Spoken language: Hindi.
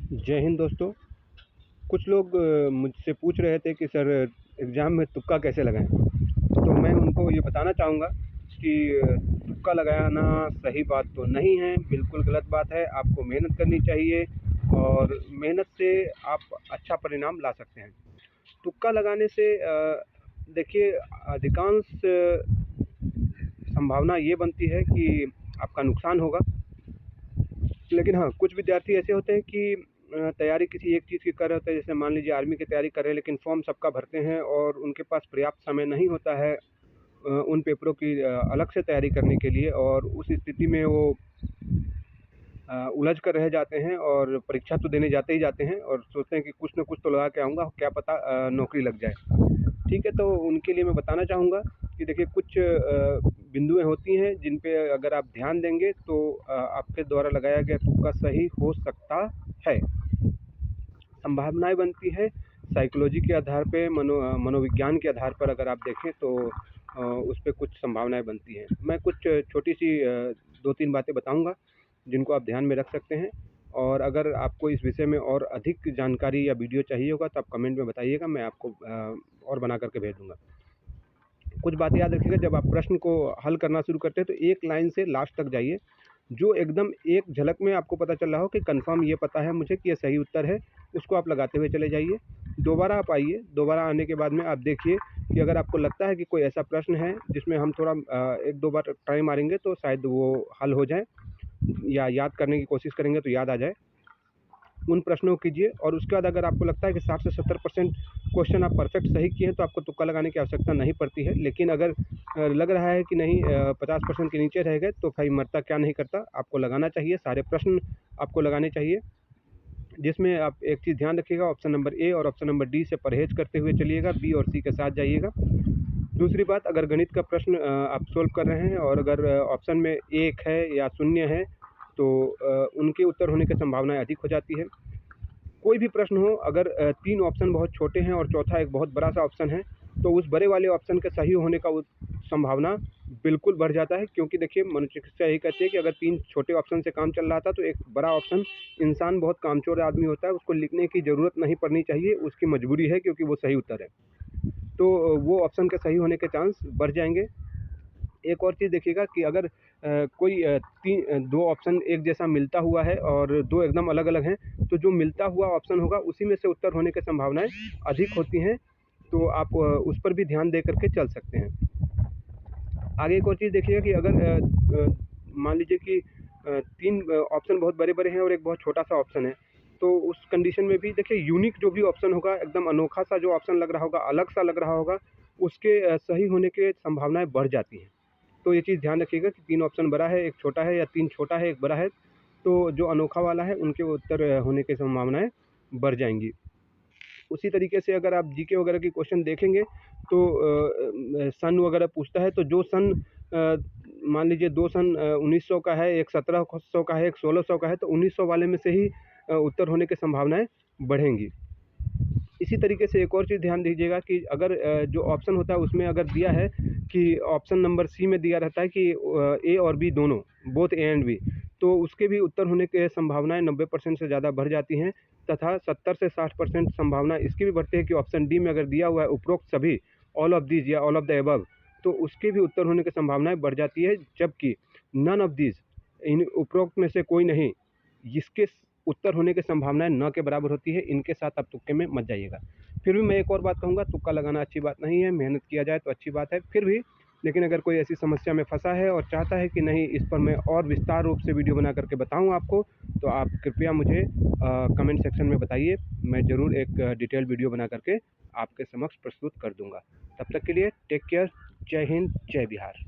जय हिंद दोस्तों। कुछ लोग मुझसे पूछ रहे थे कि सर एग्ज़ाम में तुक्का कैसे लगाएं। तो मैं उनको ये बताना चाहूँगा कि तुक्का लगाना सही बात तो नहीं है, बिल्कुल गलत बात है। आपको मेहनत करनी चाहिए और मेहनत से आप अच्छा परिणाम ला सकते हैं। तुक्का लगाने से देखिए अधिकांश संभावना ये बनती है कि आपका नुकसान होगा। लेकिन हाँ, कुछ विद्यार्थी ऐसे होते हैं कि तैयारी किसी एक चीज़ की कर रहे होते हैं। जैसे मान लीजिए आर्मी की तैयारी कर रहे हैं, लेकिन फॉर्म सबका भरते हैं और उनके पास पर्याप्त समय नहीं होता है उन पेपरों की अलग से तैयारी करने के लिए, और उस स्थिति में वो उलझ कर रह जाते हैं और परीक्षा तो देने जाते ही जाते हैं और सोचते हैं कि कुछ न कुछ तो लगा के आऊँगा, क्या पता नौकरी लग जाए। ठीक है, तो उनके लिए मैं बताना चाहूँगा कि देखिए कुछ बिंदुएँ होती हैं जिन पे अगर आप ध्यान देंगे तो आपके द्वारा लगाया गया तुक्का सही हो सकता है। संभावनाएँ बनती है साइकोलॉजी के आधार पे, मनोविज्ञान के आधार पर अगर आप देखें तो उस पे कुछ संभावनाएँ बनती हैं। मैं कुछ छोटी-सी 2-3 बातें बताऊँगा जिनको आप ध्यान में रख सकते हैं, और अगर आपको इस विषय में और अधिक जानकारी या वीडियो चाहिए होगा तो आप कमेंट में बताइएगा, मैं आपको और बना कर के भेज दूँगा। कुछ बातें याद रखिएगा, जब आप प्रश्न को हल करना शुरू करते हैं तो एक लाइन से लास्ट तक जाइए। जो एकदम एक झलक में आपको पता चल रहा हो कि कन्फर्म ये पता है मुझे कि ये सही उत्तर है, उसको आप लगाते हुए चले जाइए। दोबारा आप आइए, दोबारा आने के बाद में आप देखिए कि अगर आपको लगता है कि कोई ऐसा प्रश्न है जिसमें हम थोड़ा 1-2 बार ट्राई मारेंगे तो शायद वो हल हो जाए, या याद करने की कोशिश करेंगे तो याद आ जाए, उन प्रश्नों को कीजिए। और उसके बाद अगर आपको लगता है कि 60 से 70% क्वेश्चन आप परफेक्ट सही किए हैं तो आपको तुक्का लगाने की आवश्यकता नहीं पड़ती है। लेकिन अगर लग रहा है कि नहीं 50% के नीचे रह गए तो भाई मरता क्या नहीं करता, आपको लगाना चाहिए, सारे प्रश्न आपको लगाने चाहिए। जिसमें आप एक चीज़ ध्यान रखिएगा, ऑप्शन नंबर ए और ऑप्शन नंबर डी से परहेज करते हुए चलिएगा, बी और सी के साथ जाइएगा। दूसरी बात, अगर गणित का प्रश्न आप सोल्व कर रहे हैं और अगर ऑप्शन में 1 है या 0 है तो उनके उत्तर होने की संभावनाएँ अधिक हो जाती है। कोई भी प्रश्न हो, अगर 3 ऑप्शन बहुत छोटे हैं और चौथा एक बहुत बड़ा सा ऑप्शन है तो उस बड़े वाले ऑप्शन के सही होने का संभावना बिल्कुल बढ़ जाता है, क्योंकि देखिए मनोचिकित्सा यही कहती है कि अगर 3 छोटे ऑप्शन से काम चल रहा था तो एक बड़ा ऑप्शन, इंसान बहुत कामचोर आदमी होता है, उसको लिखने की ज़रूरत नहीं पड़नी चाहिए, उसकी मजबूरी है क्योंकि वो सही उत्तर है, तो वो ऑप्शन के सही होने के चांस बढ़ जाएंगे। एक और चीज़ देखिएगा कि अगर कोई 2 ऑप्शन एक जैसा मिलता हुआ है और 2 एकदम अलग-अलग हैं, तो जो मिलता हुआ ऑप्शन होगा उसी में से उत्तर होने की संभावनाएँ अधिक होती हैं, तो आप उस पर भी ध्यान दे कर के चल सकते हैं। आगे एक और चीज़ देखिएगा कि अगर मान लीजिए कि 3 ऑप्शन बहुत बड़े-बड़े हैं और एक बहुत छोटा-सा ऑप्शन है, तो उस कंडीशन में भी देखिए यूनिक जो भी ऑप्शन होगा, एकदम अनोखा-सा जो ऑप्शन लग रहा होगा, अलग-सा लग रहा होगा, उसके सही होने के संभावनाएँ बढ़ जाती हैं। तो ये चीज़ ध्यान रखिएगा कि 3 ऑप्शन बड़ा है, 1 छोटा है, या 3 छोटा है, 1 बड़ा है, तो जो अनोखा वाला है उनके उत्तर होने की संभावनाएँ बढ़ जाएँगी। उसी तरीके से अगर आप जीके वगैरह के क्वेश्चन देखेंगे तो सन वगैरह पूछता है, तो जो सन मान लीजिए 2 सन 1900 का है, एक 1700 का है, एक 1600 का है, तो 1900 वाले में से ही उत्तर होने की संभावनाएँ बढ़ेंगी। इसी तरीके से एक और चीज़ ध्यान दीजिएगा कि अगर जो ऑप्शन होता है उसमें अगर दिया है कि ऑप्शन नंबर सी में दिया रहता है कि ए और बी दोनों, बोथ ए एंड बी, तो उसके भी उत्तर होने की संभावनाएँ 90% से ज़्यादा बढ़ जाती हैं, तथा 70 से 60% संभावना इसकी भी बढ़ती है कि ऑप्शन डी में अगर दिया हुआ है उपरोक्त सभी, ऑल ऑफ दीज या ऑल ऑफ द अबव, तो उसके भी उत्तर होने की संभावनाएँ बढ़ जाती है। जबकि नन ऑफ दीज, इन उपरोक्त में से कोई नहीं, इसके उत्तर होने की संभावनाएँ न के बराबर होती है। इनके साथ आप तुक्के में मत जाइएगा। फिर भी मैं एक और बात कहूँगा, तुक्का लगाना अच्छी बात नहीं है, मेहनत किया जाए तो अच्छी बात है। फिर भी लेकिन अगर कोई ऐसी समस्या में फँसा है और चाहता है कि नहीं इस पर मैं और विस्तार रूप से वीडियो बना करके बताऊँ आपको, तो आप कृपया मुझे कमेंट सेक्शन में बताइए। मैं ज़रूर एक डिटेल वीडियो बना करके आपके समक्ष प्रस्तुत कर दूँगा। तब तक के लिए टेक केयर। जय हिंद, जय बिहार।